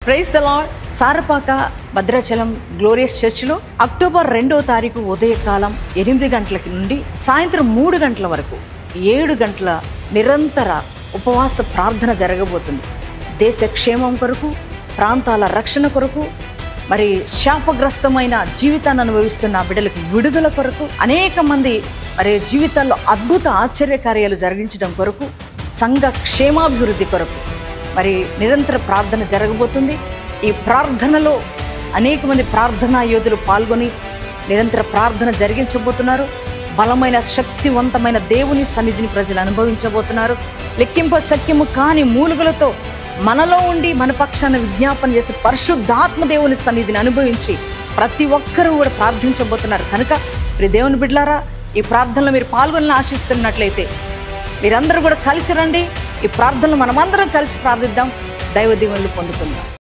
Praise the lord. Sarapaka Bhadrachalam glorious చర్చ్లో October 2వ తారీఖు ఉదయకాలం 8 గంటలకి నుండి సాయంత్రం 3 గంటల వరకు 7 గంటల నిరంతర ఉపవాస ప్రార్థన జరగబోతుంది. దేశ క్షేమం కొరకు, ప్రాంతాల రక్షణ కొరకు, మరి శాపగ్రస్తమైన జీవితాన్ని అనుభవిస్తున్న బిడ్డలకు విడుదల కొరకు, అనేక మంది మరి జీవితాల్లో అద్భుత ఆశ్చర్యకార్యాలు జరిగించడం కొరకు, సంఘ క్షేమాభివృద్ధి కొరకు మరి నిరంతర ప్రార్థన జరగబోతుంది. ఈ ప్రార్థనలో అనేక మంది ప్రార్థనా యోధులు పాల్గొని నిరంతర ప్రార్థన జరిగించబోతున్నారు. బలమైన శక్తివంతమైన దేవుని సన్నిధిని ప్రజలు అనుభవించబోతున్నారు. లెక్కింప సఖ్యము కాని మూలుగులతో మనలో ఉండి మన పక్షాన విజ్ఞాపన చేసి పరిశుద్ధాత్మ దేవుని సన్నిధిని అనుభవించి ప్రతి ఒక్కరూ కూడా ప్రార్థించబోతున్నారు. కనుక మీరు దేవుని బిడ్డలారా, ఈ ప్రార్థనలో మీరు పాల్గొని ఆశిస్తున్నట్లయితే మీరందరూ కూడా కలిసి రండి. ఈ ప్రార్థనలు మనమందరం కలిసి ప్రార్థిద్దాం, దైవ దీవెనలు పొందుకుందాం.